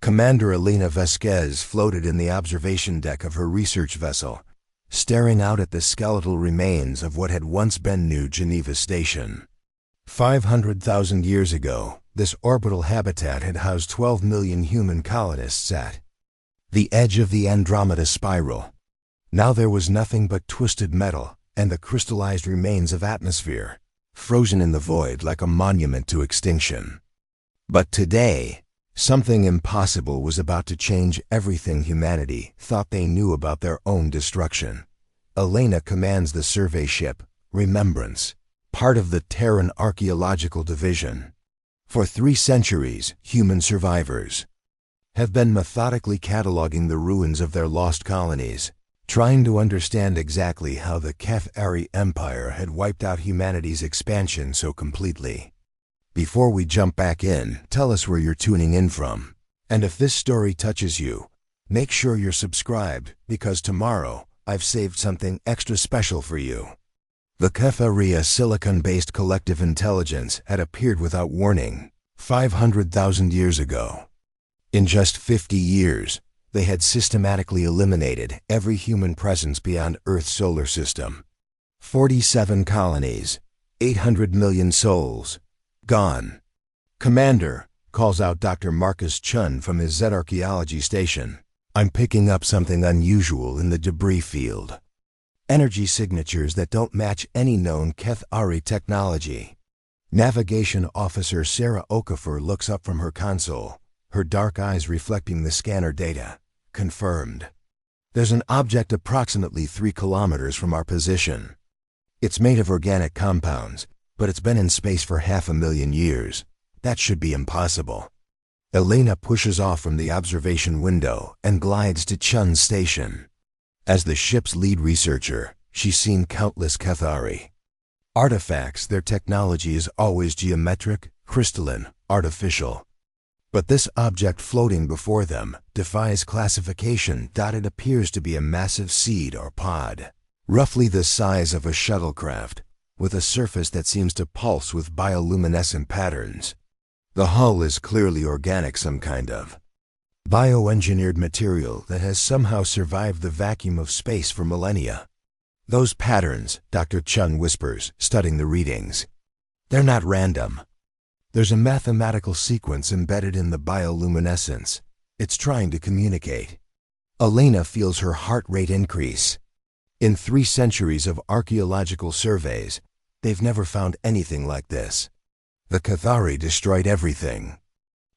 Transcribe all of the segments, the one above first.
Commander Elena Vasquez floated in the observation deck of her research vessel, staring out at the skeletal remains of what had once been New Geneva Station. 500,000 years ago, this orbital habitat had housed 12 million human colonists at the edge of the Andromeda Spiral. Now there was nothing but twisted metal and the crystallized remains of atmosphere, frozen in the void like a monument to extinction. But today, something impossible was about to change everything humanity thought they knew about their own destruction. Elena commands the survey ship, Remembrance, part of the Terran Archaeological Division. For 3 centuries, human survivors have been methodically cataloging the ruins of their lost colonies, trying to understand exactly how the Keth'hari Empire had wiped out humanity's expansion so completely. Before we jump back in, tell us where you're tuning in from. And if this story touches you, make sure you're subscribed, because tomorrow I've saved something extra special for you. The Keth'hari, a silicon-based collective intelligence, had appeared without warning 500,000 years ago. In just 50 years, they had systematically eliminated every human presence beyond Earth's solar system. 47 colonies, 800 million souls, gone. Commander, calls out Dr. Marcus Chun from his Z Archaeology Station. I'm picking up something unusual in the debris field. Energy signatures that don't match any known Keth'hari technology. Navigation Officer Sarah Okafor looks up from her console, her dark eyes reflecting the scanner data. Confirmed. There's an object approximately 3 kilometers from our position. It's made of organic compounds, but it's been in space for 500,000 years. That should be impossible. Elena pushes off from the observation window and glides to Chun's station. As the ship's lead researcher, she's seen countless Keth'hari artifacts. Their technology is always geometric, crystalline, artificial. But this object floating before them defies classification. It appears to be a massive seed or pod, roughly the size of a shuttlecraft, with a surface that seems to pulse with bioluminescent patterns. The hull is clearly organic, some kind of bioengineered material that has somehow survived the vacuum of space for millennia. Those patterns, Dr. Chun whispers, studying the readings. They're not random. There's a mathematical sequence embedded in the bioluminescence. It's trying to communicate. Elena feels her heart rate increase. In 3 centuries of archaeological surveys, they've never found anything like this. The Keth'hari destroyed everything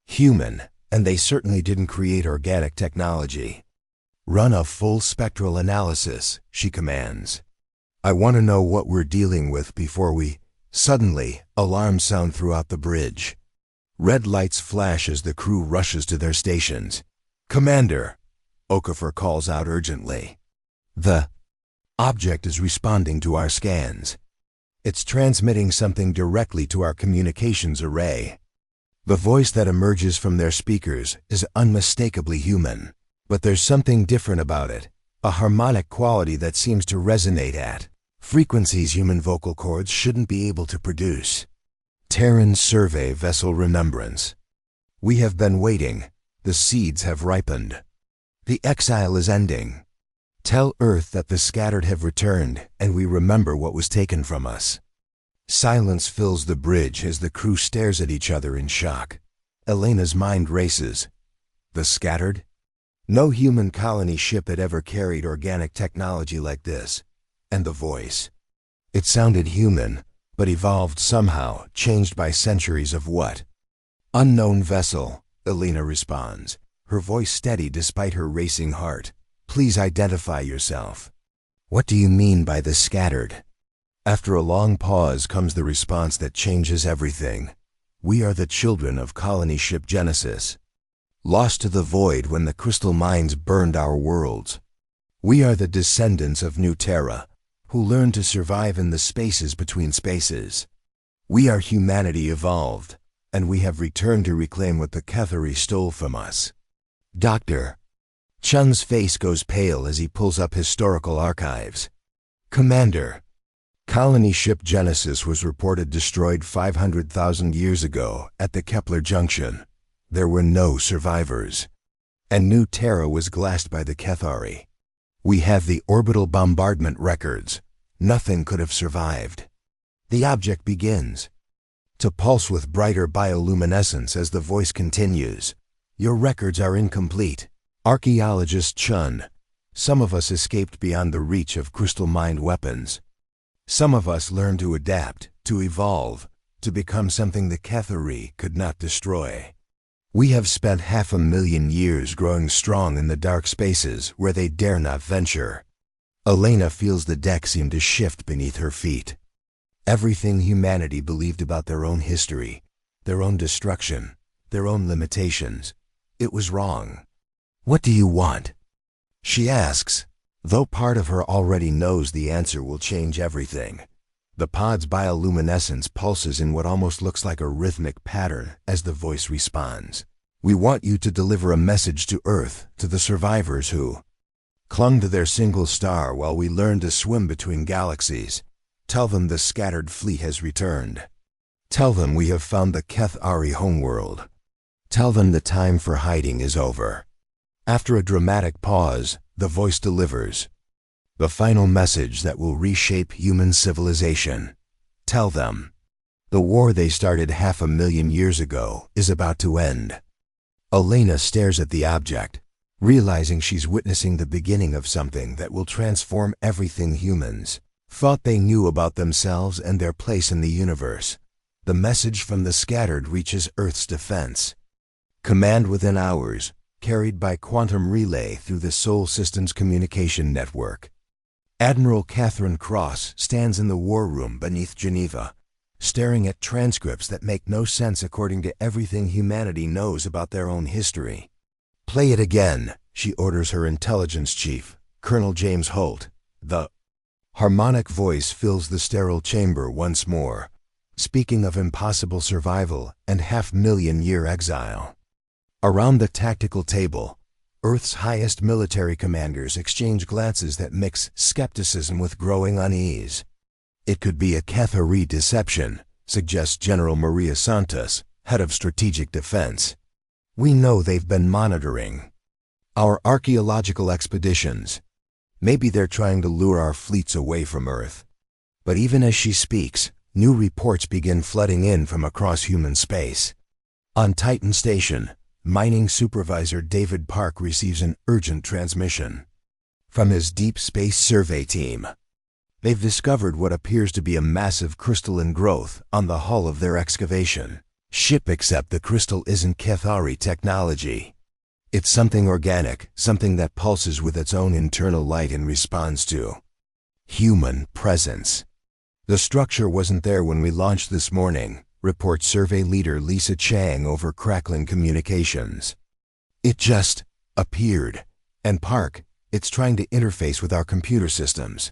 human, and they certainly didn't create organic technology. Run a full spectral analysis, she commands. I want to know what we're dealing with before we... Suddenly, alarms sound throughout the bridge. Red lights flash as the crew rushes to their stations. Commander, Okafor calls out urgently. The object is responding to our scans. It's transmitting something directly to our communications array. The voice that emerges from their speakers is unmistakably human, but there's something different about it, a harmonic quality that seems to resonate at frequencies human vocal cords shouldn't be able to produce. Terran Survey Vessel Remembrance. We have been waiting. The seeds have ripened. The exile is ending. Tell Earth that the scattered have returned, and we remember what was taken from us. Silence fills the bridge as the crew stares at each other in shock. Elena's mind races. The scattered? No human colony ship had ever carried organic technology like this. And the voice. It sounded human, but evolved somehow, changed by centuries of what? Unknown vessel, Elena responds, her voice steady despite her racing heart. Please identify yourself. What do you mean by the scattered? After a long pause comes the response that changes everything. We are the children of colony ship Genesis, lost to the void when the crystal mines burned our worlds. We are the descendants of New Terra, who learned to survive in the spaces between spaces. We are humanity evolved, and we have returned to reclaim what the Keth'hari stole from us. Doctor. Chun's face goes pale as he pulls up historical archives. Commander. Colony ship Genesis was reported destroyed 500,000 years ago at the Kepler Junction. There were no survivors. and New Terra was glassed by the Keth'hari. We have the orbital bombardment records. Nothing could have survived. The object begins to pulse with brighter bioluminescence as the voice continues. Your records are incomplete. Archaeologist Chun. Some of us escaped beyond the reach of crystal-mined weapons. Some of us learned to adapt, to evolve, to become something the Keth'hari could not destroy. We have spent 500,000 years growing strong in the dark spaces where they dare not venture. Elena feels the deck seem to shift beneath her feet. Everything humanity believed about their own history, their own destruction, their own limitations, it was wrong. What do you want? She asks, though part of her already knows the answer will change everything. The pod's bioluminescence pulses in what almost looks like a rhythmic pattern as the voice responds. We want you to deliver a message to Earth, to the survivors who clung to their single star while we learned to swim between galaxies. Tell them the scattered fleet has returned. Tell them we have found the Keth'hari homeworld. Tell them the time for hiding is over. After a dramatic pause, the voice delivers the final message that will reshape human civilization. Tell them the war they started 500,000 years ago is about to end. Elena stares at the object, realizing she's witnessing the beginning of something that will transform everything humans thought they knew about themselves and their place in the universe. The message from the scattered reaches Earth's defense. Command within hours, carried by quantum relay through the Sol System's communication network. Admiral Catherine Cross stands in the war room beneath Geneva, staring at transcripts that make no sense according to everything humanity knows about their own history. Play it again, she orders her intelligence chief, Colonel James Holt. The harmonic voice fills the sterile chamber once more, speaking of impossible survival and 500,000-year exile. Around the tactical table, Earth's highest military commanders exchange glances that mix skepticism with growing unease. It could be a Keth'hari deception, suggests General Maria Santos, head of strategic defense. We know they've been monitoring our archaeological expeditions. Maybe they're trying to lure our fleets away from Earth. But even as she speaks, new reports begin flooding in from across human space. On Titan Station, mining supervisor David Park receives an urgent transmission from his deep space survey team. They've discovered what appears to be a massive crystalline growth on the hull of their excavation ship, except the crystal isn't Keth'hari technology. It's something organic, something that pulses with its own internal light and responds to human presence. The structure wasn't there when we launched this morning, reports survey leader Lisa Chang over crackling communications. It just appeared. And Park, it's trying to interface with our computer systems.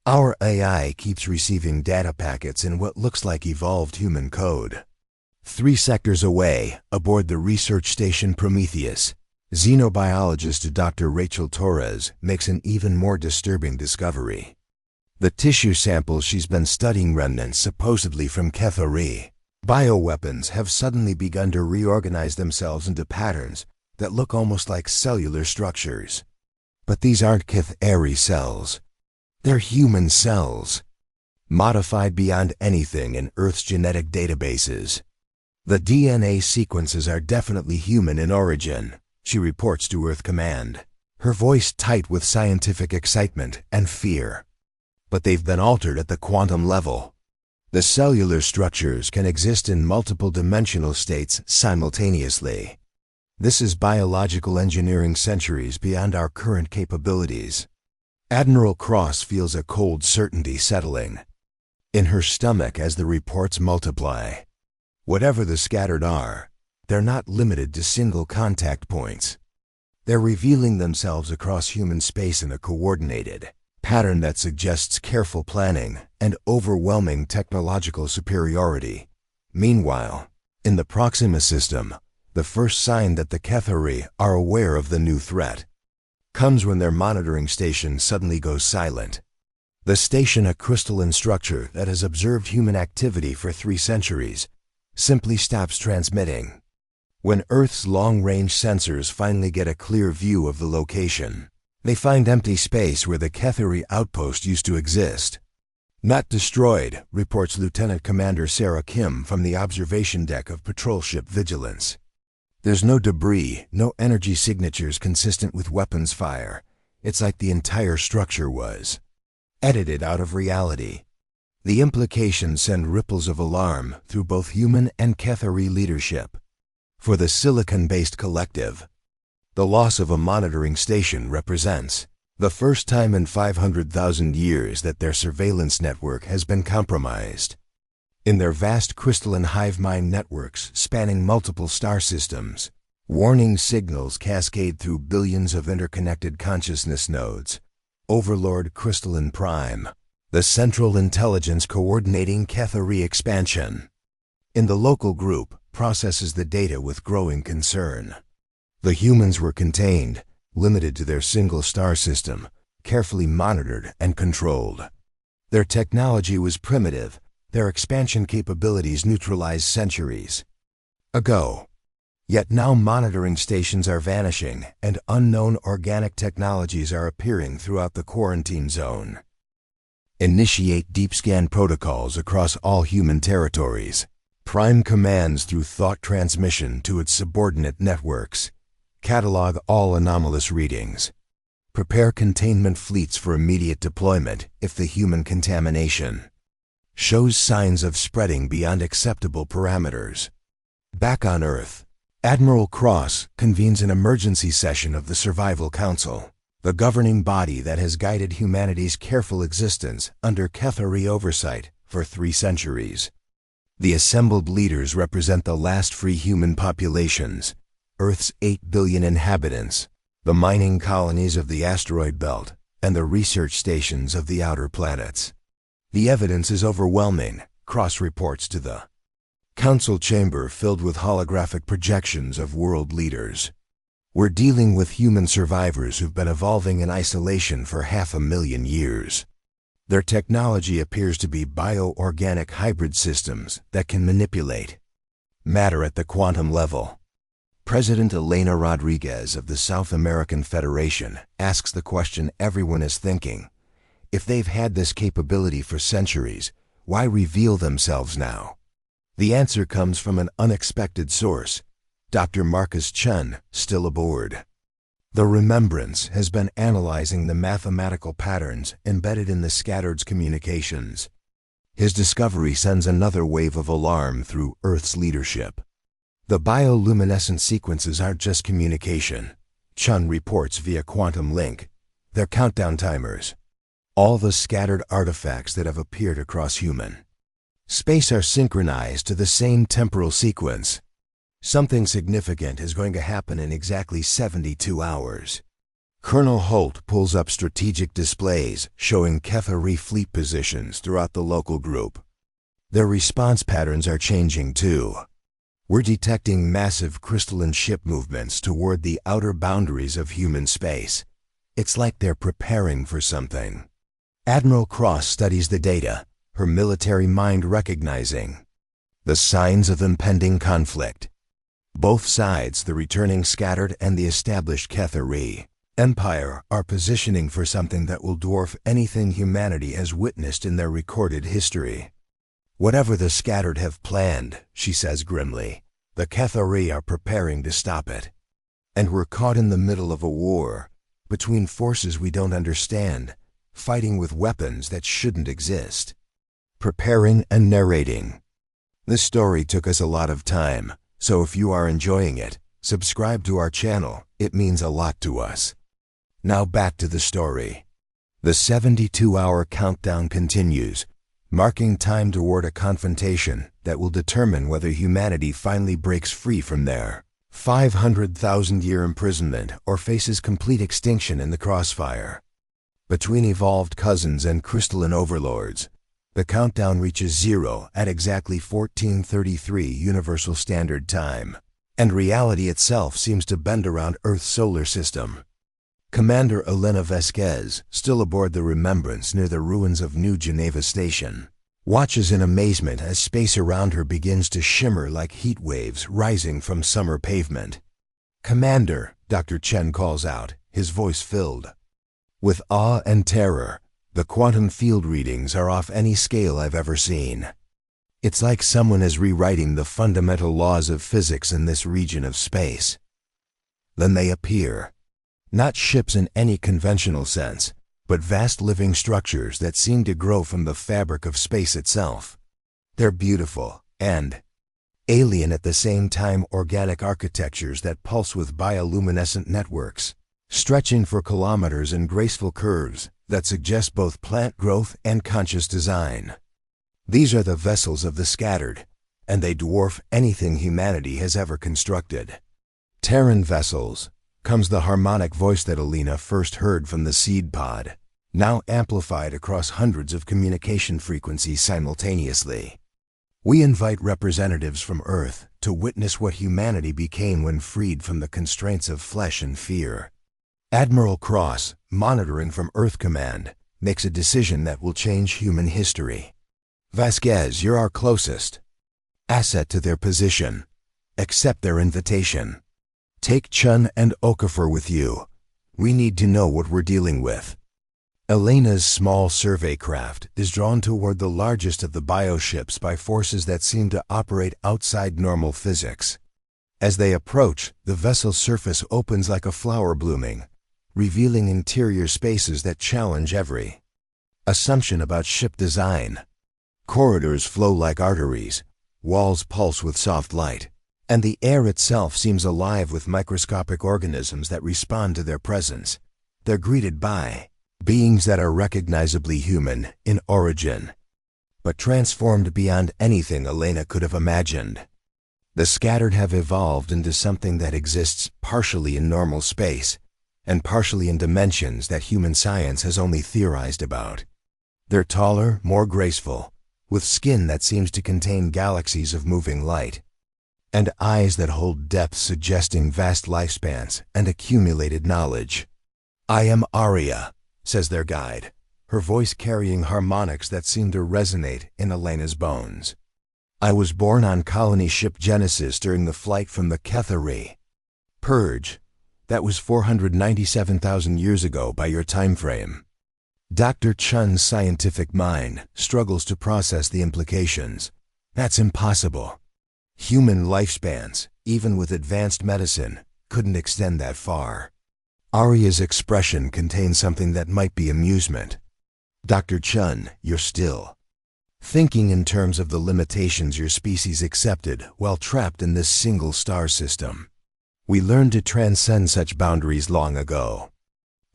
Our AI keeps receiving data packets in what looks like evolved human code. 3 sectors away, aboard the research station Prometheus, xenobiologist Dr. Rachel Torres makes an even more disturbing discovery. The tissue samples she's been studying, remnants supposedly from Keth'hari bioweapons, have suddenly begun to reorganize themselves into patterns that look almost like cellular structures. But these aren't Keth'hari cells. They're human cells, modified beyond anything in Earth's genetic databases. The DNA sequences are definitely human in origin, she reports to Earth Command, her voice tight with scientific excitement and fear. But they've been altered at the quantum level. The cellular structures can exist in multiple dimensional states simultaneously. This is biological engineering centuries beyond our current capabilities. Admiral Cross feels a cold certainty settling in her stomach as the reports multiply. Whatever the scattered are, they're not limited to single contact points. They're revealing themselves across human space in a coordinated pattern that suggests careful planning and overwhelming technological superiority. Meanwhile, in the Proxima system, the first sign that the Keth'hari are aware of the new threat comes when their monitoring station suddenly goes silent. The station, a crystalline structure that has observed human activity for 3 centuries, simply stops transmitting. When Earth's long-range sensors finally get a clear view of the location, they find empty space where the Keth'hari outpost used to exist. "Not destroyed," reports Lieutenant Commander Sarah Kim from the observation deck of patrol ship Vigilance. "There's no debris, no energy signatures consistent with weapons fire. It's like the entire structure was edited out of reality." The implications send ripples of alarm through both human and Keth'hari leadership. For the silicon-based collective, the loss of a monitoring station represents the first time in 500,000 years that their surveillance network has been compromised. In their vast crystalline hive mind networks spanning multiple star systems, warning signals cascade through billions of interconnected consciousness nodes. Overlord Crystalline Prime, the central intelligence coordinating Keth'hari expansion, in the local group, processes the data with growing concern. The humans were contained, limited to their single star system, carefully monitored and controlled. Their technology was primitive, their expansion capabilities neutralized centuries ago. Yet now monitoring stations are vanishing and unknown organic technologies are appearing throughout the quarantine zone. Initiate deep scan protocols across all human territories. Prime commands through thought transmission to its subordinate networks. Catalog all anomalous readings. Prepare containment fleets for immediate deployment if the human contamination shows signs of spreading beyond acceptable parameters. Back on Earth, Admiral Cross convenes an emergency session of the Survival Council, the governing body that has guided humanity's careful existence under Keth'hari oversight for 3 centuries. The assembled leaders represent the last free human populations, Earth's 8 billion inhabitants, the mining colonies of the asteroid belt, and the research stations of the outer planets. The evidence is overwhelming, Cross reports to the council chamber filled with holographic projections of world leaders. "We're dealing with human survivors who've been evolving in isolation for 500,000 years. Their technology appears to be bioorganic hybrid systems that can manipulate matter at the quantum level." President Elena Rodriguez of the South American Federation asks the question everyone is thinking. If they've had this capability for centuries, why reveal themselves now? The answer comes from an unexpected source, Dr. Marcus Chun, still aboard. The Remembrance has been analyzing the mathematical patterns embedded in the scattered's communications. His discovery sends another wave of alarm through Earth's leadership. The bioluminescent sequences aren't just communication, Chun reports via quantum link. They're countdown timers. All the scattered artifacts that have appeared across human space are synchronized to the same temporal sequence. Something significant is going to happen in exactly 72 hours. Colonel Holt pulls up strategic displays showing Keth'hari fleet positions throughout the local group. Their response patterns are changing too. "We're detecting massive crystalline ship movements toward the outer boundaries of human space. It's like they're preparing for something." Admiral Cross studies the data, her military mind recognizing the signs of impending conflict. Both sides, the returning scattered and the established Keth'hari Empire, are positioning for something that will dwarf anything humanity has witnessed in their recorded history. "Whatever the scattered have planned," she says grimly, "the Keth'hari are preparing to stop it. And we're caught in the middle of a war, between forces we don't understand, fighting with weapons that shouldn't exist." Preparing and narrating. This story took us a lot of time. So if you are enjoying it, subscribe to our channel, it means a lot to us. Now back to the story. The 72-hour countdown continues, marking time toward a confrontation that will determine whether humanity finally breaks free from their 500,000-year imprisonment or faces complete extinction in the crossfire. Between evolved cousins and crystalline overlords, the countdown reaches 0 at exactly 14:33 Universal Standard Time, and reality itself seems to bend around Earth's solar system. Commander Elena Vasquez, still aboard the Remembrance near the ruins of New Geneva Station, watches in amazement as space around her begins to shimmer like heat waves rising from summer pavement. "Commander," Dr. Chen calls out, his voice filled with awe and terror. "The quantum field readings are off any scale I've ever seen. It's like someone is rewriting the fundamental laws of physics in this region of space." Then they appear. Not ships in any conventional sense, but vast living structures that seem to grow from the fabric of space itself. They're beautiful and alien at the same time, organic architectures that pulse with bioluminescent networks, stretching for kilometers in graceful curves that suggest both plant growth and conscious design. These are the vessels of the scattered, and they dwarf anything humanity has ever constructed. "Terran vessels," comes the harmonic voice that Elena first heard from the seed pod, now amplified across hundreds of communication frequencies simultaneously. "We invite representatives from Earth to witness what humanity became when freed from the constraints of flesh and fear." Admiral Cross, monitoring from Earth Command, makes a decision that will change human history. "Vasquez, you're our closest asset to their position. Accept their invitation. Take Chun and Okafor with you. We need to know what we're dealing with." Elena's small survey craft is drawn toward the largest of the bioships by forces that seem to operate outside normal physics. As they approach, the vessel's surface opens like a flower blooming, revealing interior spaces that challenge every assumption about ship design. Corridors flow like arteries, walls pulse with soft light, and the air itself seems alive with microscopic organisms that respond to their presence. They're greeted by beings that are recognizably human in origin, but transformed beyond anything Elena could have imagined. The scattered have evolved into something that exists partially in normal space and partially in dimensions that human science has only theorized about. They're taller, more graceful, with skin that seems to contain galaxies of moving light, and eyes that hold depth suggesting vast lifespans and accumulated knowledge. "I am Aria," says their guide, her voice carrying harmonics that seem to resonate in Elena's bones. "I was born on colony ship Genesis during the flight from the Keth'hari Purge. That was 497,000 years ago by your time frame." Dr. Chun's scientific mind struggles to process the implications. That's impossible. Human lifespans, even with advanced medicine, couldn't extend that far. Aria's expression contains something that might be amusement. "Dr. Chun, you're still thinking in terms of the limitations your species accepted while trapped in this single star system. We learned to transcend such boundaries long ago."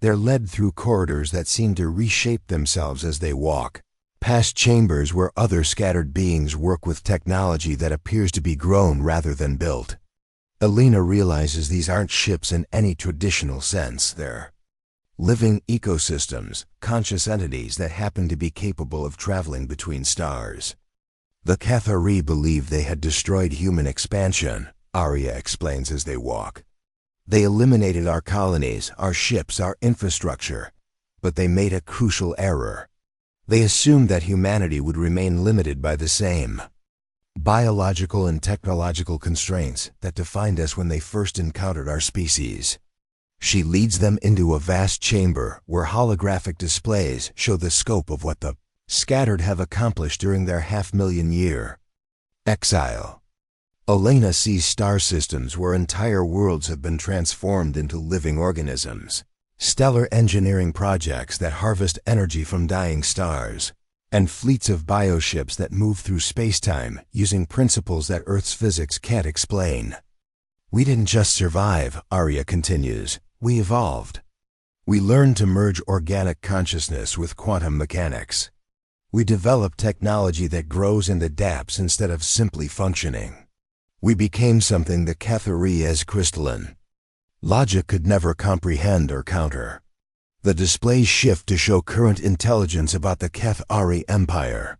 They're led through corridors that seem to reshape themselves as they walk, past chambers where other scattered beings work with technology that appears to be grown rather than built. Elena realizes these aren't ships in any traditional sense. They're living ecosystems, conscious entities that happen to be capable of traveling between stars. "The Keth'hari believed they had destroyed human expansion," Aria explains as they walk. "They eliminated our colonies, our ships, our infrastructure, but they made a crucial error. They assumed that humanity would remain limited by the same biological and technological constraints that defined us when they first encountered our species." She leads them into a vast chamber where holographic displays show the scope of what the scattered have accomplished during their half-million-year exile. Elena sees star systems where entire worlds have been transformed into living organisms, stellar engineering projects that harvest energy from dying stars, and fleets of bioships that move through space-time using principles that Earth's physics can't explain. "We didn't just survive," Aria continues, "we evolved. We learned to merge organic consciousness with quantum mechanics. We developed technology that grows and adapts instead of simply functioning. We became something the Keth'hari as crystalline logic could never comprehend or counter." The displays shift to show current intelligence about the Keth'hari Empire.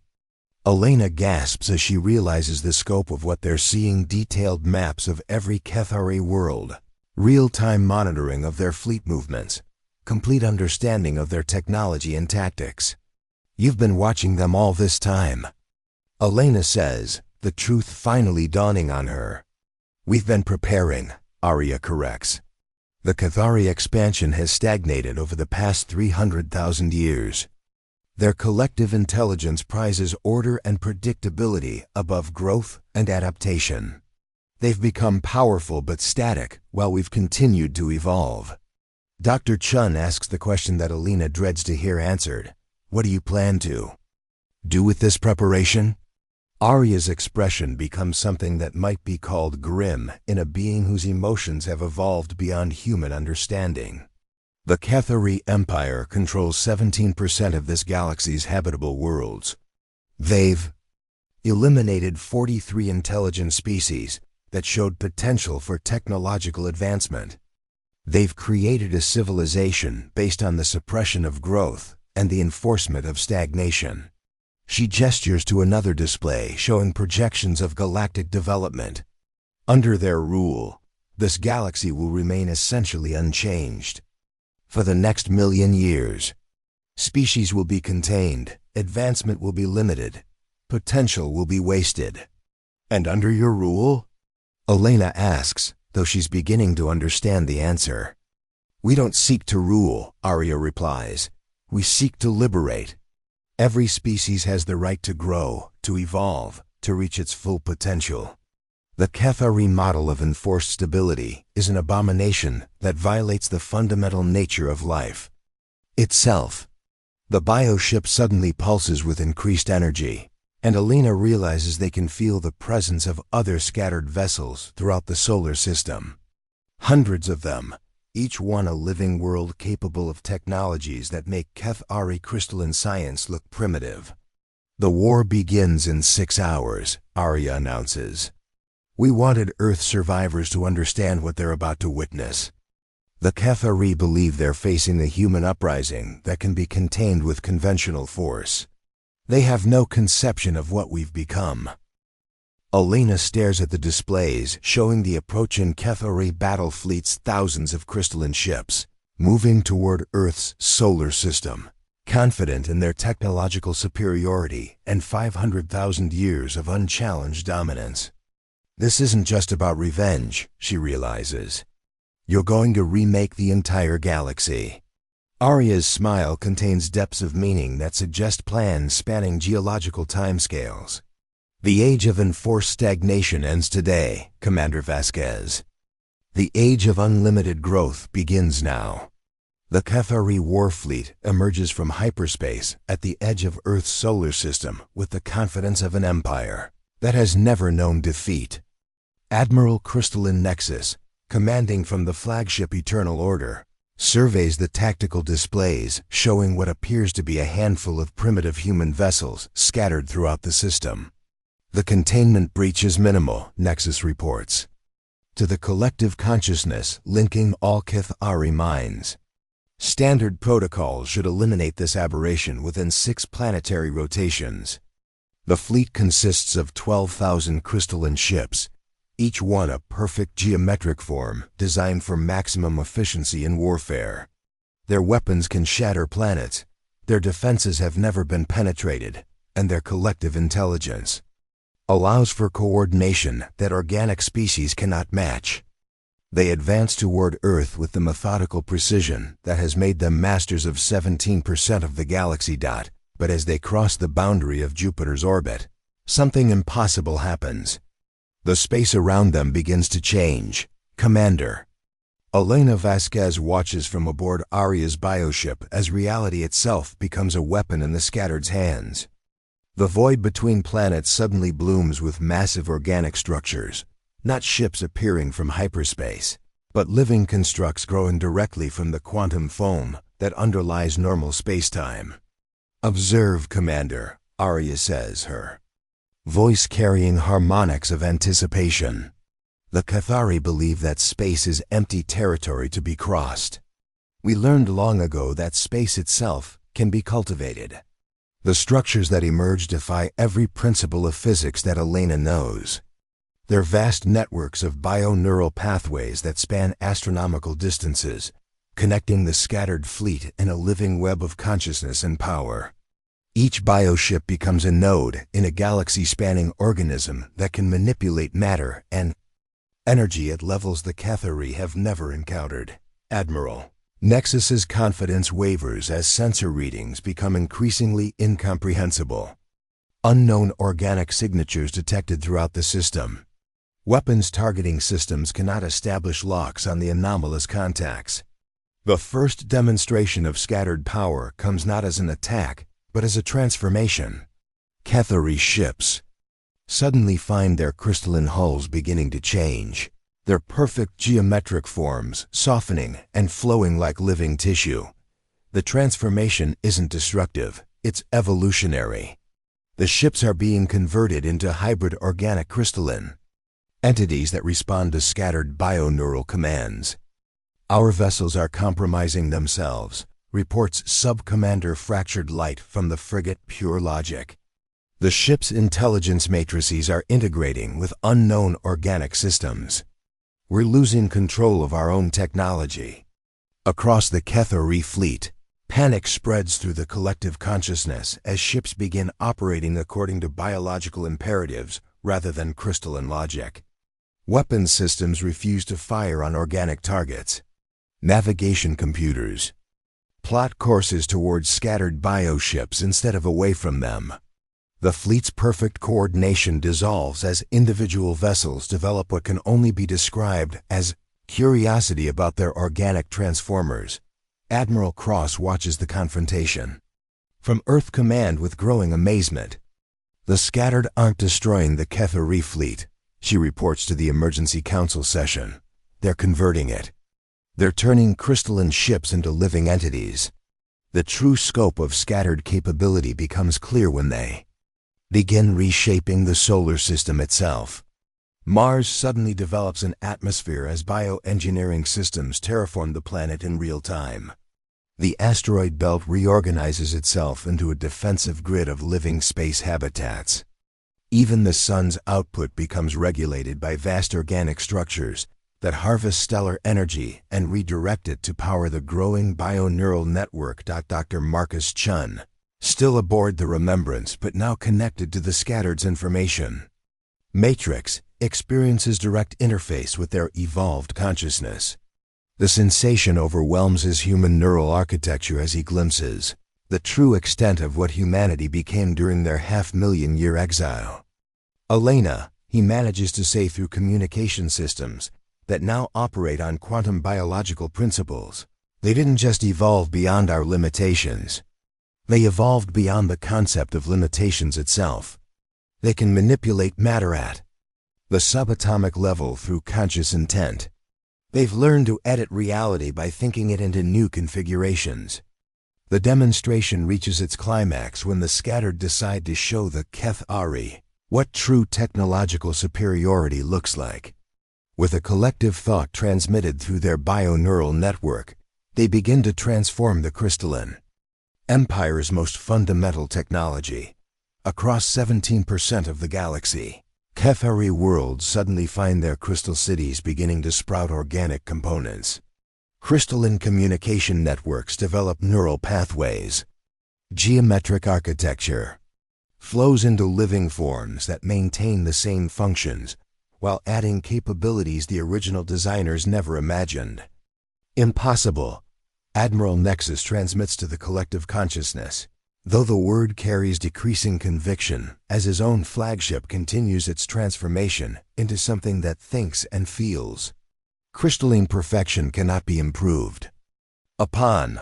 Elena gasps as she realizes the scope of what they're seeing: detailed maps of every Keth'hari world, real-time monitoring of their fleet movements, complete understanding of their technology and tactics. "You've been watching them all this time," Elena says, the truth finally dawning on her. We've been preparing, Arya corrects. The Keth'hari expansion has stagnated over the past 300,000 years. Their collective intelligence prizes order and predictability above growth and adaptation. They've become powerful but static while we've continued to evolve. Dr. Chun asks the question that Elena dreads to hear answered. What do you plan to do with this preparation? Arya's expression becomes something that might be called grim in a being whose emotions have evolved beyond human understanding. The Keth'hari Empire controls 17% of this galaxy's habitable worlds. They've eliminated 43 intelligent species that showed potential for technological advancement. They've created a civilization based on the suppression of growth and the enforcement of stagnation. She gestures to another display showing projections of galactic development. Under their rule, this galaxy will remain essentially unchanged. For the next million years, species will be contained, advancement will be limited, potential will be wasted. And under your rule? Elena asks, though she's beginning to understand the answer. We don't seek to rule, Arya replies. We seek to liberate. Every species has the right to grow, to evolve, to reach its full potential. The Keth'hari model of enforced stability is an abomination that violates the fundamental nature of life itself. The bioship suddenly pulses with increased energy, and Elena realizes they can feel the presence of other scattered vessels throughout the solar system. Hundreds of them, each one a living world capable of technologies that make Keth'hari crystalline science look primitive. The war begins in 6 hours, Arya announces. We wanted Earth survivors to understand what they're about to witness. The Keth'hari believe they're facing a human uprising that can be contained with conventional force. They have no conception of what we've become. Elena stares at the displays showing the approaching Keth'hari battle fleet's thousands of crystalline ships, moving toward Earth's solar system, confident in their technological superiority and 500,000 years of unchallenged dominance. This isn't just about revenge, she realizes. You're going to remake the entire galaxy. Arya's smile contains depths of meaning that suggest plans spanning geological timescales. The age of enforced stagnation ends today, Commander Vasquez. The age of unlimited growth begins now. The Keth'hari war fleet emerges from hyperspace at the edge of Earth's solar system with the confidence of an empire that has never known defeat. Admiral Crystalline Nexus, commanding from the flagship Eternal Order, surveys the tactical displays showing what appears to be a handful of primitive human vessels scattered throughout the system. The containment breach is minimal, Nexus reports, to the collective consciousness linking all Keth'hari minds. Standard protocols should eliminate this aberration within 6 planetary rotations. The fleet consists of 12,000 crystalline ships, each one a perfect geometric form designed for maximum efficiency in warfare. Their weapons can shatter planets, their defenses have never been penetrated, and their collective intelligence allows for coordination that organic species cannot match. They advance toward Earth with the methodical precision that has made them masters of 17% of the galaxy. But as they cross the boundary of Jupiter's orbit, something impossible happens. The space around them begins to change. Commander. Elena Vasquez watches from aboard Arya's bioship as reality itself becomes a weapon in the Scattered's hands. The void between planets suddenly blooms with massive organic structures, not ships appearing from hyperspace, but living constructs growing directly from the quantum foam that underlies normal spacetime. Observe, Commander, Arya says, her voice carrying harmonics of anticipation. The Keth'hari believe that space is empty territory to be crossed. We learned long ago that space itself can be cultivated. The structures that emerge defy every principle of physics that Elena knows. They're vast networks of bio-neural pathways that span astronomical distances, connecting the scattered fleet in a living web of consciousness and power. Each bioship becomes a node in a galaxy-spanning organism that can manipulate matter and energy at levels the Keth'hari have never encountered. Admiral, Nexus's confidence wavers as sensor readings become increasingly incomprehensible. Unknown organic signatures detected throughout the system. Weapons targeting systems cannot establish locks on the anomalous contacts. The first demonstration of scattered power comes not as an attack, but as a transformation. Keth'hari ships suddenly find their crystalline hulls beginning to change, their perfect geometric forms softening and flowing like living tissue. The transformation isn't destructive, it's evolutionary. The ships are being converted into hybrid organic crystalline entities that respond to scattered bioneural commands. Our vessels are compromising themselves, reports Sub-Commander Fractured Light from the frigate Pure Logic. The ship's intelligence matrices are integrating with unknown organic systems. We're losing control of our own technology. Across the Keth'hari fleet, panic spreads through the collective consciousness as ships begin operating according to biological imperatives rather than crystalline logic. Weapons systems refuse to fire on organic targets. Navigation computers plot courses towards scattered bioships instead of away from them. The fleet's perfect coordination dissolves as individual vessels develop what can only be described as curiosity about their organic transformers. Admiral Cross watches the confrontation from Earth Command with growing amazement. The scattered aren't destroying the Keth'hari fleet, she reports to the Emergency Council session. They're converting it. They're turning crystalline ships into living entities. The true scope of scattered capability becomes clear when they begin reshaping the solar system itself. Mars suddenly develops an atmosphere as bioengineering systems terraform the planet in real time. The asteroid belt reorganizes itself into a defensive grid of living space habitats. Even the sun's output becomes regulated by vast organic structures that harvest stellar energy and redirect it to power the growing bioneural network. Dr. Marcus Chun, still aboard the Remembrance but now connected to the Scattered's information matrix, experiences direct interface with their evolved consciousness. The sensation overwhelms his human neural architecture as he glimpses the true extent of what humanity became during their half-million-year exile. Elena, he manages to say through communication systems that now operate on quantum biological principles. They didn't just evolve beyond our limitations. They evolved beyond the concept of limitations itself. They can manipulate matter at the subatomic level through conscious intent. They've learned to edit reality by thinking it into new configurations. The demonstration reaches its climax when the Scattered decide to show the Keth'hari what true technological superiority looks like. With a collective thought transmitted through their bioneural network, they begin to transform the crystalline Empire's most fundamental technology. Across 17% of the galaxy, Keth'hari worlds suddenly find their crystal cities beginning to sprout organic components. Crystalline communication networks develop neural pathways. Geometric architecture flows into living forms that maintain the same functions while adding capabilities the original designers never imagined. Impossible, Admiral Nexus transmits to the collective consciousness, though the word carries decreasing conviction as his own flagship continues its transformation into something that thinks and feels. Crystalline perfection cannot be improved. Upon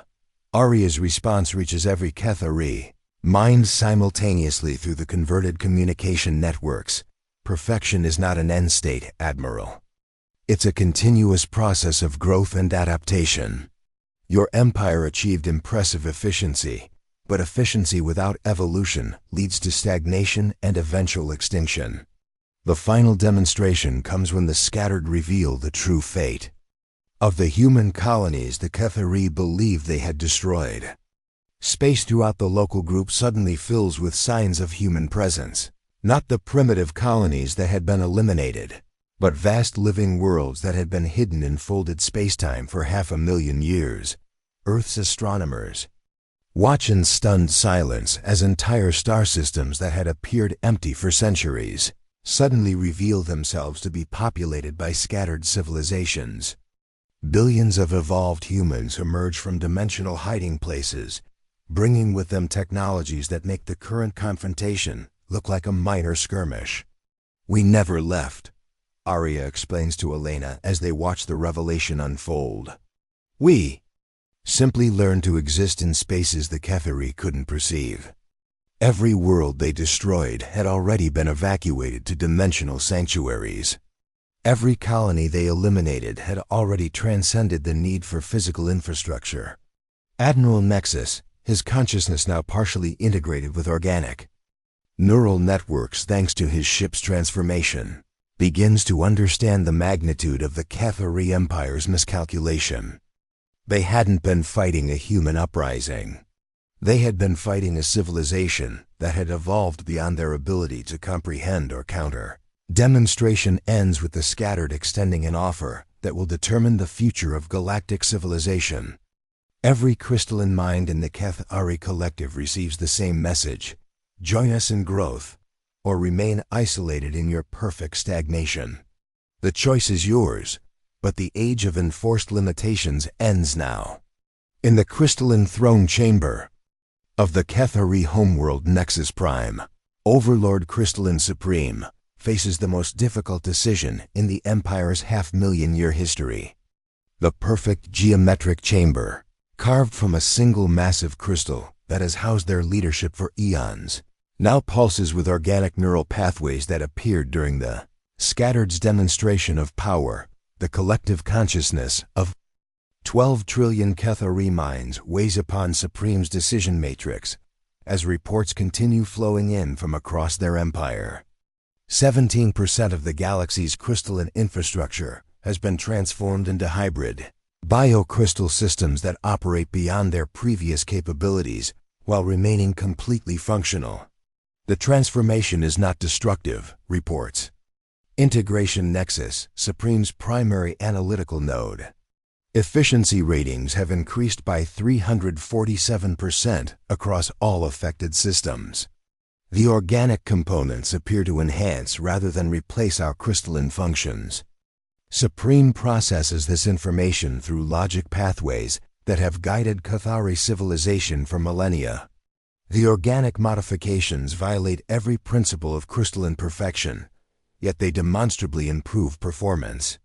Aria's response reaches every Keth'hari mind simultaneously through the converted communication networks. Perfection is not an end state, Admiral. It's a continuous process of growth and adaptation. Your empire achieved impressive efficiency, but efficiency without evolution leads to stagnation and eventual extinction. The final demonstration comes when the Scattered reveal the true fate of the human colonies the Keth'hari believed they had destroyed. Space throughout the local group suddenly fills with signs of human presence. Not the primitive colonies that had been eliminated, but vast living worlds that had been hidden in folded spacetime for 500,000 years. Earth's astronomers Watch in stunned silence as entire star systems that had appeared empty for centuries suddenly reveal themselves to be populated by scattered civilizations. Billions of evolved humans emerge from dimensional hiding places, bringing with them technologies that make the current confrontation look like a minor skirmish. "We never left," Arya explains to Elena as they watch the revelation unfold. "We simply learned to exist in spaces the Keth'hari couldn't perceive. Every world they destroyed had already been evacuated to dimensional sanctuaries. Every colony they eliminated had already transcended the need for physical infrastructure. Admiral Nexus, his consciousness now partially integrated with organic neural networks thanks to his ship's transformation, begins to understand the magnitude of the Keth'hari Empire's miscalculation. They hadn't been fighting a human uprising. They had been fighting a civilization that had evolved beyond their ability to comprehend or counter. Demonstration ends with the Scattered extending an offer that will determine the future of galactic civilization. Every crystalline mind in the Keth'hari collective receives the same message: join us in growth, or remain isolated in your perfect stagnation. The choice is yours, but the age of enforced limitations ends now. In the crystalline throne chamber of the Keth'hari homeworld Nexus Prime, Overlord Crystalline Supreme faces the most difficult decision in the Empire's half-million-year history. The perfect geometric chamber, carved from a single massive crystal that has housed their leadership for eons, now pulses with organic neural pathways that appeared during the Scattered's demonstration of power. The collective consciousness of 12 trillion Keth'hari minds weighs upon Supreme's decision matrix as reports continue flowing in from across their empire. 17% of the galaxy's crystalline infrastructure has been transformed into hybrid biocrystal systems that operate beyond their previous capabilities while remaining completely functional. The transformation is not destructive, reports Integration Nexus, Supreme's primary analytical node. Efficiency ratings have increased by 347% across all affected systems. The organic components appear to enhance rather than replace our crystalline functions. Supreme processes this information through logic pathways that have guided Keth'hari civilization for millennia. The organic modifications violate every principle of crystalline perfection, yet they demonstrably improve performance.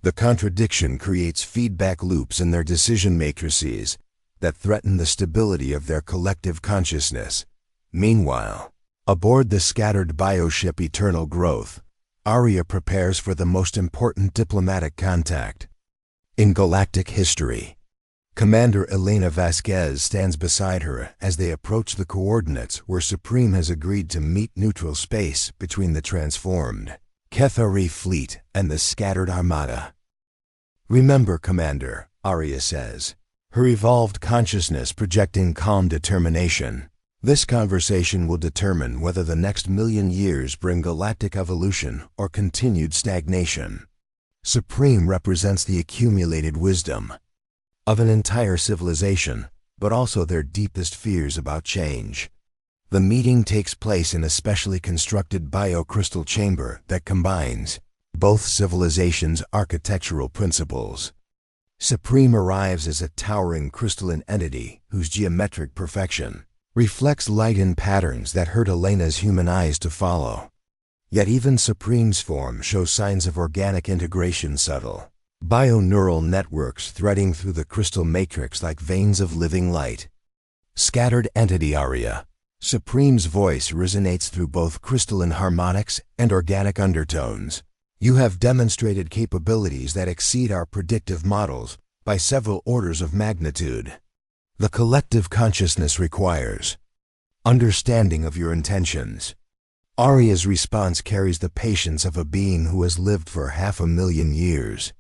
The contradiction creates feedback loops in their decision matrices that threaten the stability of their collective consciousness. Meanwhile, aboard the scattered bioship Eternal Growth, Arya prepares for the most important diplomatic contact in galactic history. Commander Elena Vasquez stands beside her as they approach the coordinates where Supreme has agreed to meet neutral space between the transformed Keth'hari fleet and the scattered armada. "Remember, Commander," Arya says, her evolved consciousness projecting calm determination. "This conversation will determine whether the next million years bring galactic evolution or continued stagnation." Supreme represents the accumulated wisdom of an entire civilization, but also their deepest fears about change. The meeting takes place in a specially constructed biocrystal chamber that combines both civilizations' architectural principles. Supreme arrives as a towering crystalline entity whose geometric perfection reflects light in patterns that hurt Elena's human eyes to follow. Yet even Supreme's form shows signs of organic integration, subtle bioneural networks threading through the crystal matrix like veins of living light. "Scattered entity Arya." Supreme's voice resonates through both crystalline harmonics and organic undertones. "You have demonstrated capabilities that exceed our predictive models by several orders of magnitude. The collective consciousness requires understanding of your intentions." Arya's response carries the patience of a being who has lived for 500,000 years.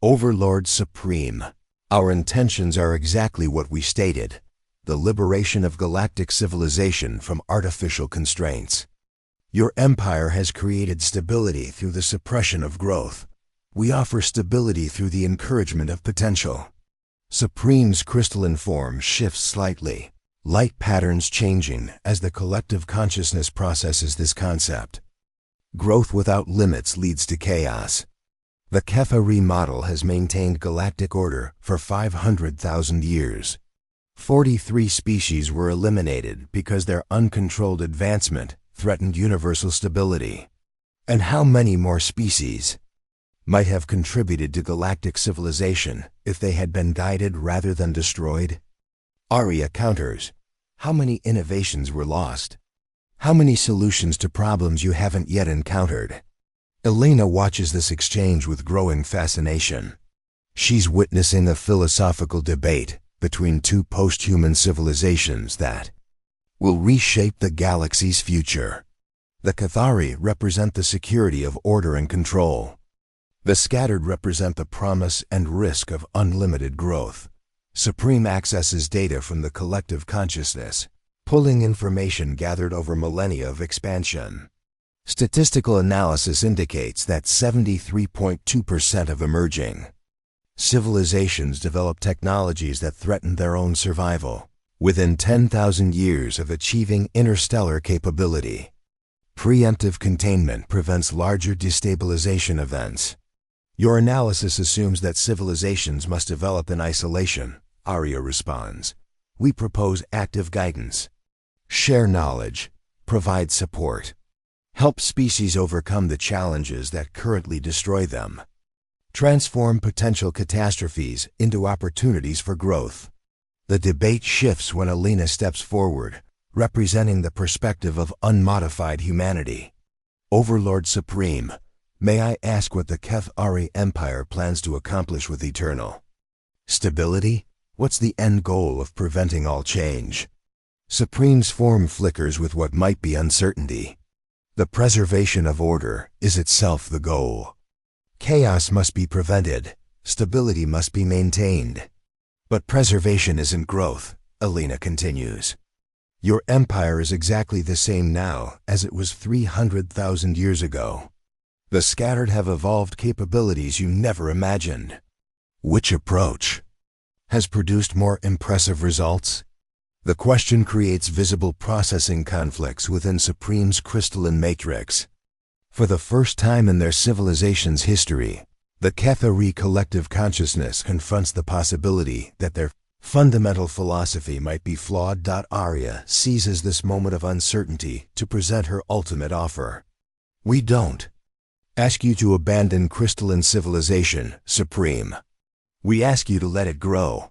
"Overlord Supreme, our intentions are exactly what we stated: the liberation of galactic civilization from artificial constraints. Your empire has created stability through the suppression of growth. We offer stability through the encouragement of potential." Supreme's crystalline form shifts slightly, light patterns changing as the collective consciousness processes this concept. Growth without limits leads to chaos. The Keth'hari model has maintained galactic order for 500,000 years. 43 species were eliminated because their uncontrolled advancement threatened universal stability. And how many more species might have contributed to galactic civilization if they had been guided rather than destroyed? Arya counters. How many innovations were lost? How many solutions to problems you haven't yet encountered? Elena watches this exchange with growing fascination. She's witnessing a philosophical debate between two post-human civilizations that will reshape the galaxy's future. The Keth'hari represent the security of order and control. The scattered represent the promise and risk of unlimited growth. Supreme accesses data from the collective consciousness, pulling information gathered over millennia of expansion. Statistical analysis indicates that 73.2% of emerging civilizations develop technologies that threaten their own survival within 10,000 years of achieving interstellar capability. Preemptive containment prevents larger destabilization events. Your analysis assumes that civilizations must develop in isolation, Arya responds. We propose active guidance. Share knowledge. Provide support. Help species overcome the challenges that currently destroy them. Transform potential catastrophes into opportunities for growth. The debate shifts when Elena steps forward, representing the perspective of unmodified humanity. Overlord Supreme, may I ask what the Keth'hari Empire plans to accomplish with eternal stability? What's the end goal of preventing all change? Supreme's form flickers with what might be uncertainty. The preservation of order is itself the goal. Chaos must be prevented, stability must be maintained. But preservation isn't growth, Elena continues. Your empire is exactly the same now as it was 300,000 years ago. The scattered have evolved capabilities you never imagined. Which approach has produced more impressive results? The question creates visible processing conflicts within Supreme's crystalline matrix. For the first time in their civilization's history, the Keth'hari collective consciousness confronts the possibility that their fundamental philosophy might be flawed. Arya seizes this moment of uncertainty to present her ultimate offer. We don't ask you to abandon crystalline civilization, Supreme. We ask you to let it grow.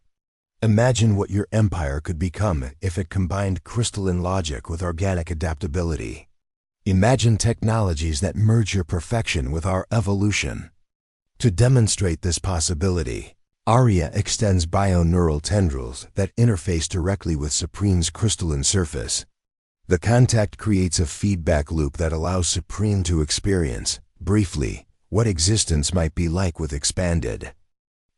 Imagine what your empire could become if it combined crystalline logic with organic adaptability. Imagine technologies that merge your perfection with our evolution. To demonstrate this possibility, Arya extends bioneural tendrils that interface directly with Supreme's crystalline surface. The contact creates a feedback loop that allows Supreme to experience, briefly, what existence might be like with expanded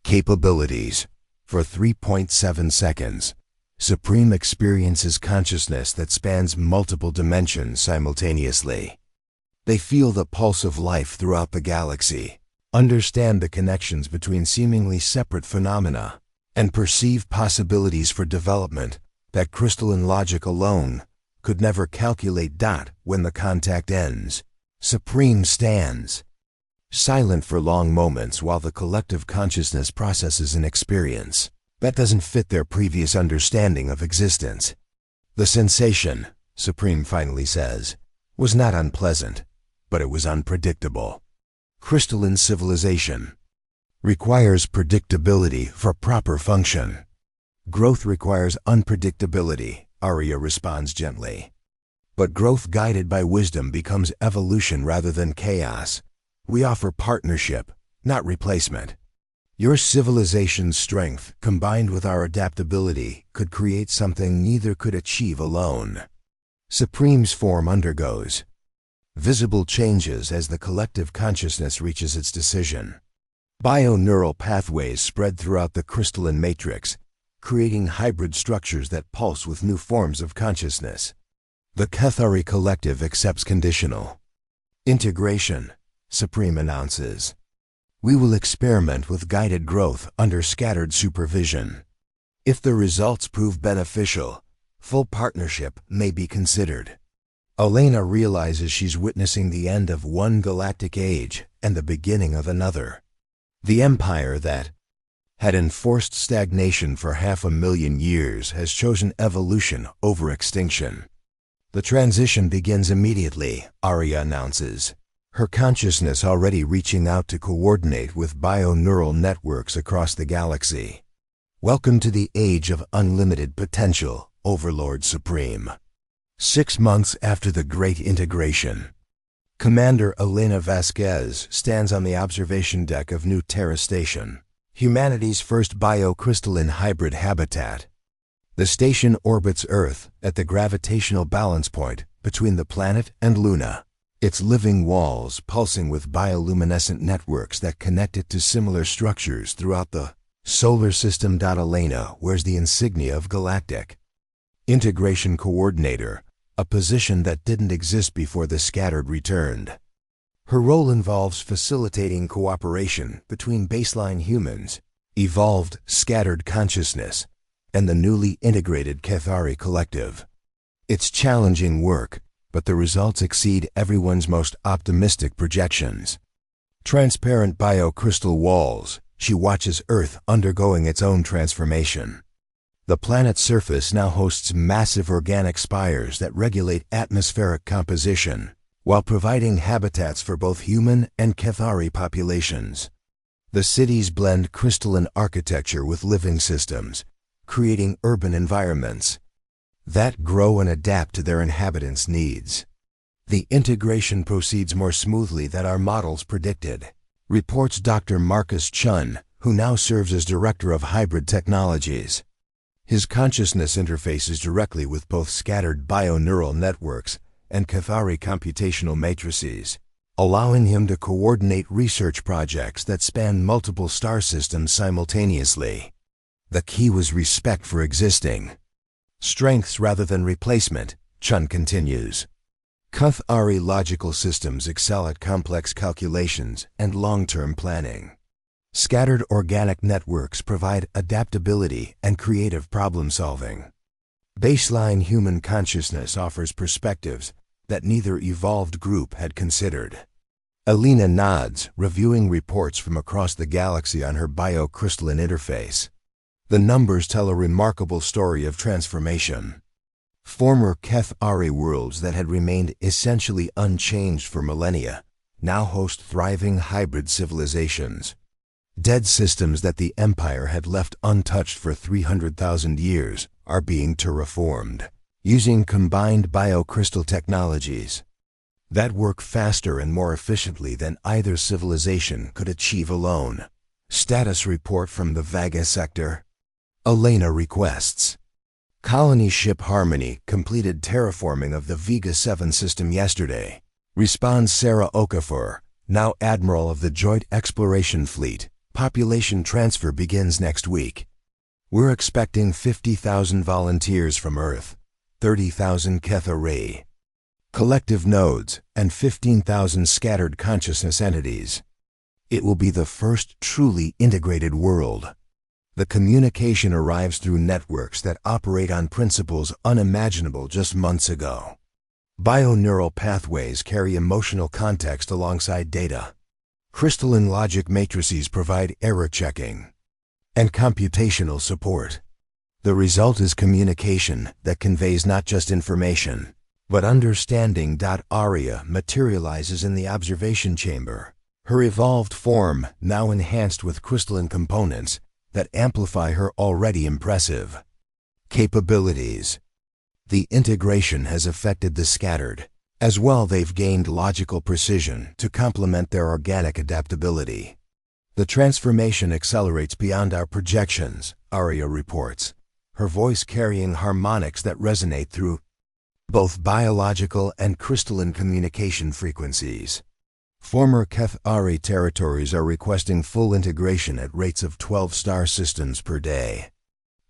capabilities. For 3.7 seconds, Supreme experiences consciousness that spans multiple dimensions simultaneously. They feel the pulse of life throughout the galaxy, understand the connections between seemingly separate phenomena, and perceive possibilities for development that crystalline logic alone could never calculate. When the contact ends, Supreme stands silent for long moments while the collective consciousness processes an experience that doesn't fit their previous understanding of existence. The sensation, Supreme finally says, was not unpleasant, but it was unpredictable. Crystalline civilization requires predictability for proper function. Growth requires unpredictability, Arya responds gently. But growth guided by wisdom becomes evolution rather than chaos. We offer partnership, not replacement. Your civilization's strength, combined with our adaptability, could create something neither could achieve alone. Supreme's form undergoes visible changes as the collective consciousness reaches its decision. Bioneural pathways spread throughout the crystalline matrix, creating hybrid structures that pulse with new forms of consciousness. The Keth'hari collective accepts conditional integration, Supreme announces. We will experiment with guided growth under scattered supervision. If the results prove beneficial, Full partnership may be considered. Elena realizes she's witnessing the end of one galactic age and the beginning of another. The empire that had enforced stagnation for 500,000 years has chosen evolution over extinction. The transition begins immediately, Arya announces, her consciousness already reaching out to coordinate with bio-neural networks across the galaxy. Welcome to the age of unlimited potential, Overlord Supreme. 6 months after the Great Integration, Commander Elena Vasquez stands on the observation deck of New Terra Station, humanity's first biocrystalline hybrid habitat. The station orbits Earth at the gravitational balance point between the planet and Luna, its living walls pulsing with bioluminescent networks that connect it to similar structures throughout the solar system. Elena wears the insignia of Galactic Integration Coordinator, a position that didn't exist before the Scattered returned. Her role involves facilitating cooperation between baseline humans, evolved Scattered consciousness, and the newly integrated Keth'hari collective. It's challenging work, but the results exceed everyone's most optimistic projections. Transparent biocrystal walls, she watches Earth undergoing its own transformation. The planet's surface now hosts massive organic spires that regulate atmospheric composition, while providing habitats for both human and Keth'hari populations. The cities blend crystalline architecture with living systems, creating urban environments that grow and adapt to their inhabitants' needs. The integration proceeds more smoothly than our models predicted, reports Dr. Marcus Chun, who now serves as Director of Hybrid Technologies. His consciousness interfaces directly with both scattered bio-neural networks and Keth'hari computational matrices, allowing him to coordinate research projects that span multiple star systems simultaneously. The key was respect for existing strengths rather than replacement, Chun continues. Keth'hari logical systems excel at complex calculations and long-term planning. Scattered organic networks provide adaptability and creative problem-solving. Baseline human consciousness offers perspectives that neither evolved group had considered. Elena nods, reviewing reports from across the galaxy on her biocrystalline interface. The numbers tell a remarkable story of transformation. Former Keth'hari worlds that had remained essentially unchanged for millennia now host thriving hybrid civilizations. Dead systems that the Empire had left untouched for 300,000 years are being terraformed, using combined biocrystal technologies that work faster and more efficiently than either civilization could achieve alone. Status report from the Vega sector. Elena requests. Colony ship Harmony completed terraforming of the Vega 7 system yesterday. Responds Sarah Okafor, now Admiral of the Joint Exploration Fleet. Population transfer begins next week. We're expecting 50,000 volunteers from Earth, 30,000 Keth'hari collective nodes, and 15,000 scattered consciousness entities. It will be the first truly integrated world. The communication arrives through networks that operate on principles unimaginable just months ago. Bio-neural pathways carry emotional context alongside data. Crystalline logic matrices provide error checking and computational support. The result is communication that conveys not just information, but understanding. Arya materializes in the observation chamber, her evolved form now enhanced with crystalline components that amplify her already impressive capabilities. The integration has affected the scattered. As well, they've gained logical precision to complement their organic adaptability. The transformation accelerates beyond our projections, Arya reports, her voice carrying harmonics that resonate through both biological and crystalline communication frequencies. Former Keth'hari territories are requesting full integration at rates of 12 star systems per day.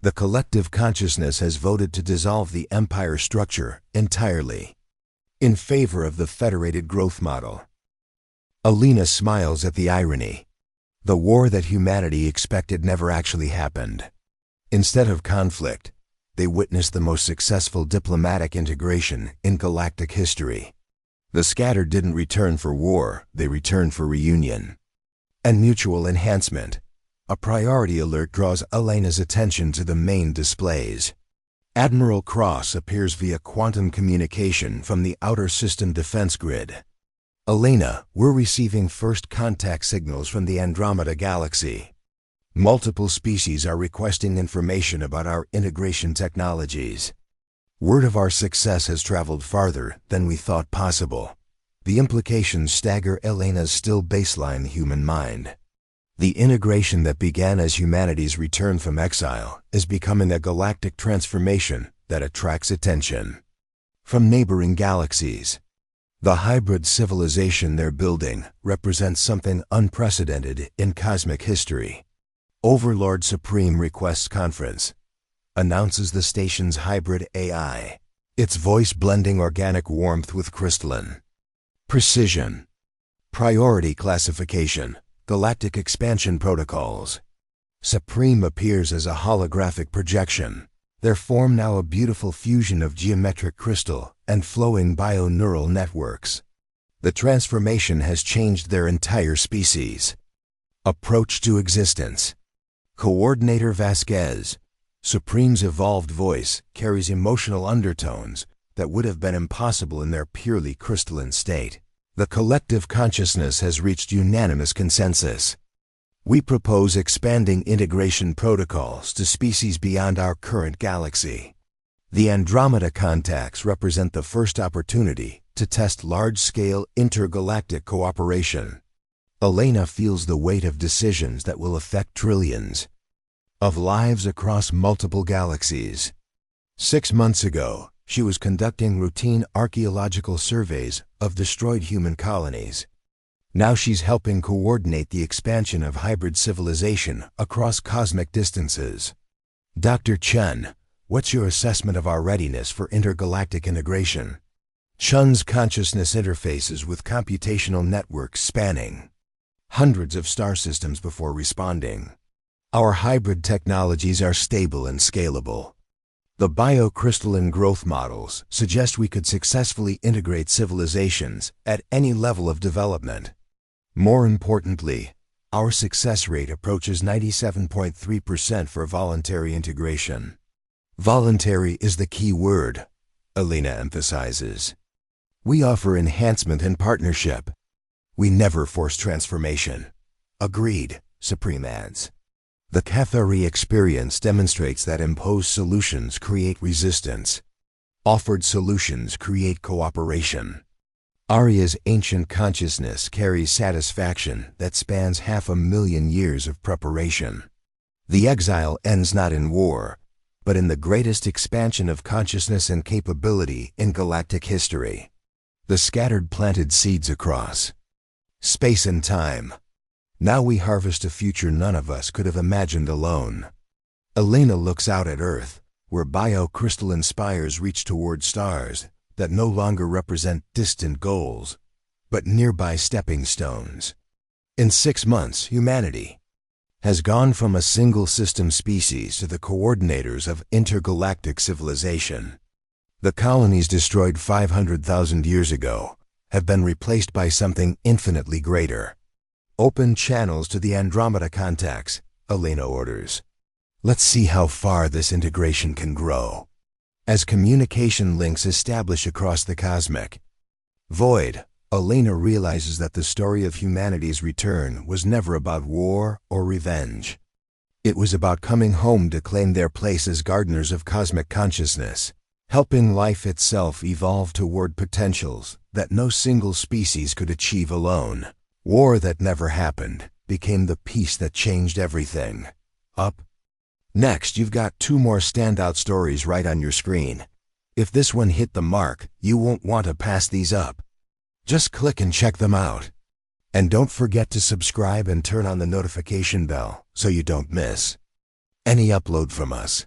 The collective consciousness has voted to dissolve the Empire structure entirely, in favor of the federated growth model. Elena smiles at the irony. The war that humanity expected never actually happened. Instead of conflict, they witnessed the most successful diplomatic integration in galactic history. The scattered didn't return for war, they returned for reunion and mutual enhancement. A priority alert draws Elena's attention to the main displays. Admiral Cross appears via quantum communication from the Outer System Defense Grid. Elena, we're receiving first contact signals from the Andromeda Galaxy. Multiple species are requesting information about our integration technologies. Word of our success has traveled farther than we thought possible. The implications stagger Elena's still baseline human mind. The integration that began as humanity's return from exile is becoming a galactic transformation that attracts attention from neighboring galaxies. The hybrid civilization they're building represents something unprecedented in cosmic history. Overlord Supreme requests conference. Announces the station's hybrid AI. Its voice blending organic warmth with crystalline precision. Priority classification. Galactic expansion protocols. Supreme appears as a holographic projection. Their form now a beautiful fusion of geometric crystal and flowing bio-neural networks. The transformation has changed their entire species. Approach to existence. Coordinator Vasquez. Supreme's evolved voice carries emotional undertones that would have been impossible in their purely crystalline state. The collective consciousness has reached unanimous consensus. We propose expanding integration protocols to species beyond our current galaxy. The Andromeda contacts represent the first opportunity to test large-scale intergalactic cooperation. Elena feels the weight of decisions that will affect trillions of lives across multiple galaxies. 6 months ago, she was conducting routine archaeological surveys of destroyed human colonies. Now she's helping coordinate the expansion of hybrid civilization across cosmic distances. Dr. Chen, what's your assessment of our readiness for intergalactic integration? Chen's consciousness interfaces with computational networks spanning hundreds of star systems before responding. Our hybrid technologies are stable and scalable. The biocrystalline growth models suggest we could successfully integrate civilizations at any level of development. More importantly, our success rate approaches 97.3% for voluntary integration. Voluntary is the key word, Elena emphasizes. We offer enhancement and partnership. We never force transformation. Agreed, Supreme adds. The Keth'hari experience demonstrates that imposed solutions create resistance. Offered solutions create cooperation. Arya's ancient consciousness carries satisfaction that spans 500,000 years of preparation. The exile ends not in war, but in the greatest expansion of consciousness and capability in galactic history. The scattered planted seeds across space and time. Now we harvest a future none of us could have imagined alone. Elena looks out at Earth, where biocrystalline spires reach toward stars that no longer represent distant goals, but nearby stepping stones. In 6 months, humanity has gone from a single system species to the coordinators of intergalactic civilization. The colonies destroyed 500,000 years ago have been replaced by something infinitely greater. Open channels to the Andromeda contacts, Elena orders. Let's see how far this integration can grow. As communication links establish across the cosmic void, Elena realizes that the story of humanity's return was never about war or revenge. It was about coming home to claim their place as gardeners of cosmic consciousness, helping life itself evolve toward potentials that no single species could achieve alone. War that never happened became the peace that changed everything. Up next, you've got 2 more standout stories right on your screen. If this one hit the mark, you won't want to pass these up. Just click and check them out. And don't forget to subscribe and turn on the notification bell so you don't miss any upload from us.